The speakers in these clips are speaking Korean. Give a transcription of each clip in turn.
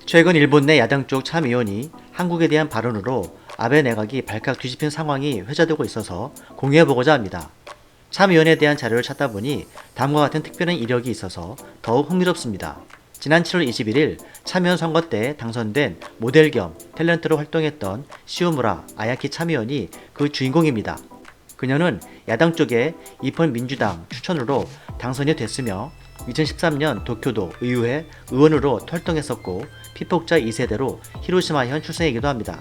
최근 일본 내 야당 쪽 참의원이 한국에 대한 발언으로 아베 내각이 발칵 뒤집힌 상황이 회자되고 있어서 공유해보고자 합니다. 참의원에 대한 자료를 찾다 보니 다음과 같은 특별한 이력이 있어서 더욱 흥미롭습니다. 지난 7월 21일 참의원 선거 때 당선된 모델 겸 탤런트로 활동했던 시오무라 아야키 참의원이 그 주인공입니다. 그녀는 야당 쪽의 이폰 민주당 추천으로 당선이 됐으며 2013년 도쿄도 의회 의원으로 활동했었고 피폭자 2세대로 히로시마현 출생이기도 합니다.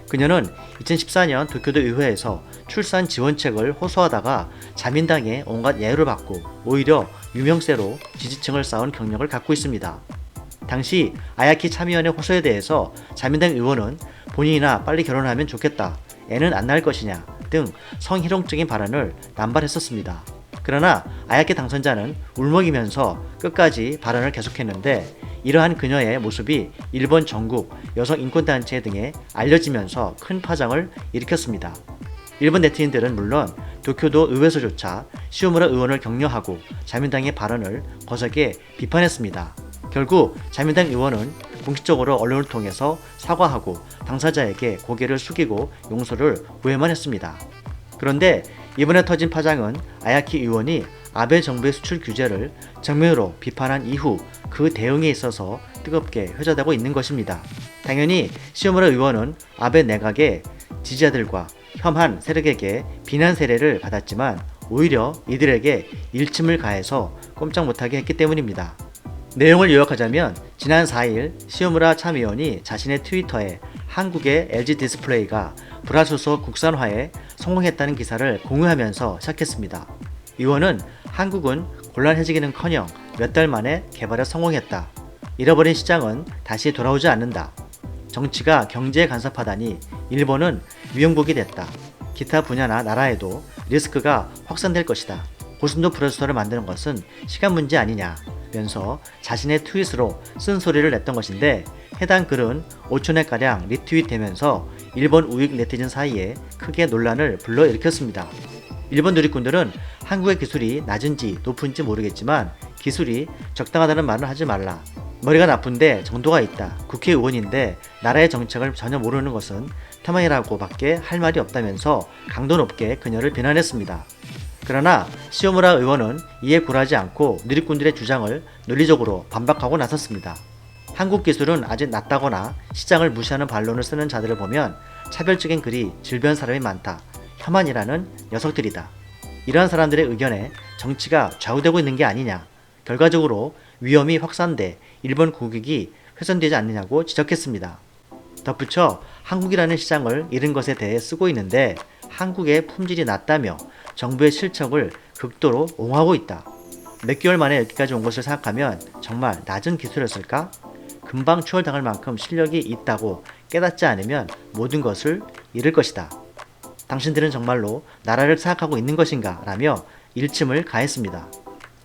그녀는 2014년 도쿄도 의회에서 출산 지원책을 호소하다가 자민당의 온갖 야유를 받고 오히려 유명세로 지지층을 쌓은 경력을 갖고 있습니다. 당시 아야키 참의원의 호소에 대해서 자민당 의원은 본인이나 빨리 결혼하면 좋겠다, 애는 안 낳을 것이냐 등 성희롱적인 발언을 남발했었습니다. 그러나 아야키 당선자는 울먹이면서 끝까지 발언을 계속했는데 이러한 그녀의 모습이 일본 전국 여성인권단체 등에 알려지면서 큰 파장을 일으켰습니다. 일본 네티즌들은 물론 도쿄도 의회에서조차 시오무라 의원을 격려하고 자민당의 발언을 거세게 비판했습니다. 결국 자민당 의원은 공식적으로 언론을 통해서 사과하고 당사자에게 고개를 숙이고 용서를 구해만 했습니다. 그런데 이번에 터진 파장은 아야키 의원이 아베 정부의 수출 규제를 정면으로 비판한 이후 그 대응에 있어서 뜨겁게 회자되고 있는 것입니다. 당연히 시오무라 의원은 아베 내각의 지지자들과 혐한 세력에게 비난 세례를 받았지만 오히려 이들에게 일침을 가해서 꼼짝 못하게 했기 때문입니다. 내용을 요약하자면 지난 4일 시오무라 참의원이 자신의 트위터에 한국의 LG 디스플레이가 불화수소 국산화에 성공했다는 기사를 공유하면서 시작했습니다. 의원은 한국은 곤란해지기는커녕 몇 달 만에 개발에 성공했다. 잃어버린 시장은 다시 돌아오지 않는다. 정치가 경제에 간섭하다니 일본은 위용복이 됐다. 기타 분야나 나라에도 리스크가 확산될 것이다. 고순도 불화수소를 만드는 것은 시간 문제 아니냐 면서 자신의 트윗으로 쓴소리를 냈던 것인데 해당 글은 5천회가량 리트윗되면서 일본 우익 네티즌 사이에 크게 논란을 불러일으켰습니다. 일본 누리꾼들은 한국의 기술이 낮은지 높은지 모르겠지만 기술이 적당하다는 말은 하지 말라. 머리가 나쁜데 정도가 있다. 국회의원인데 나라의 정책을 전혀 모르는 것은 태만이라고 밖에 할 말이 없다면서 강도 높게 그녀를 비난했습니다. 그러나 시오무라 의원은 이에 굴하지 않고 누리꾼들의 주장을 논리적으로 반박하고 나섰습니다. 한국 기술은 아직 낮다거나 시장을 무시하는 반론을 쓰는 자들을 보면 차별적인 글이 질변 사람이 많다. 혐한이라는 녀석들이다. 이러한 사람들의 의견에 정치가 좌우되고 있는 게 아니냐. 결과적으로 위험이 확산돼 일본 국익이 훼손되지 않느냐고 지적했습니다. 덧붙여 한국이라는 시장을 잃은 것에 대해 쓰고 있는데 한국의 품질이 낮다며 정부의 실적을 극도로 옹호하고 있다. 몇 개월 만에 여기까지 온 것을 생각하면 정말 낮은 기술이었을까? 금방 추월당할 만큼 실력이 있다고 깨닫지 않으면 모든 것을 잃을 것이다. 당신들은 정말로 나라를 생각하고 있는 것인가? 라며 일침을 가했습니다.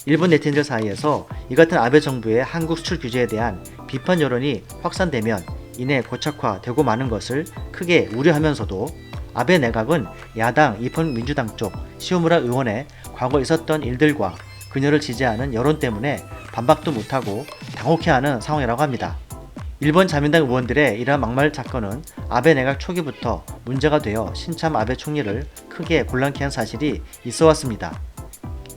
일본 네티즌들 사이에서 이 같은 아베 정부의 한국 수출 규제에 대한 비판 여론이 확산되면 이내 고착화되고 마는 것을 크게 우려하면서도 아베 내각은 야당 이폰 민주당 쪽 시오무라 의원의 과거 있었던 일들과 그녀를 지지하는 여론 때문에 반박도 못하고 당혹해하는 상황이라고 합니다. 일본 자민당 의원들의 이러한 막말 사건은 아베 내각 초기부터 문제가 되어 신참 아베 총리를 크게 곤란케 한 사실이 있어 왔습니다.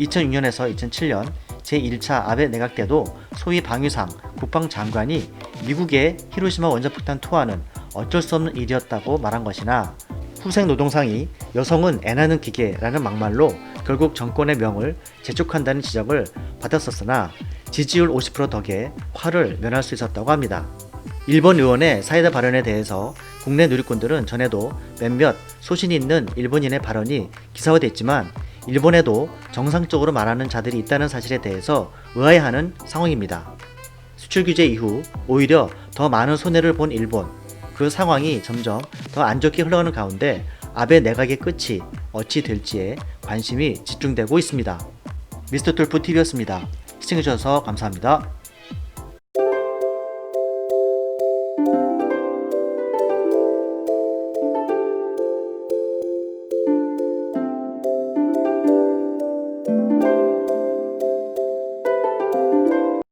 2006년에서 2007년 제1차 아베 내각 때도 소위 방위상 국방장관이 미국의 히로시마 원자폭탄 투하는 어쩔 수 없는 일이었다고 말한 것이나 후생 노동상이 여성은 애 낳는 기계라는 막말로 결국 정권의 명을 재촉한다는 지적을 받았었으나 지지율 50% 덕에 화를 면할 수 있었다고 합니다. 일본 의원의 사이다 발언에 대해서 국내 누리꾼들은 전에도 몇몇 소신 있는 일본인의 발언이 기사화됐지만 일본에도 정상적으로 말하는 자들이 있다는 사실에 대해서 의아해하는 상황입니다. 수출 규제 이후 오히려 더 많은 손해를 본 일본, 그 상황이 점점 더 안 좋게 흘러가는 가운데 아베 내각의 끝이 어찌 될지에 관심이 집중되고 있습니다. 미스터 툴프 TV였습니다. 시청해주셔서 감사합니다.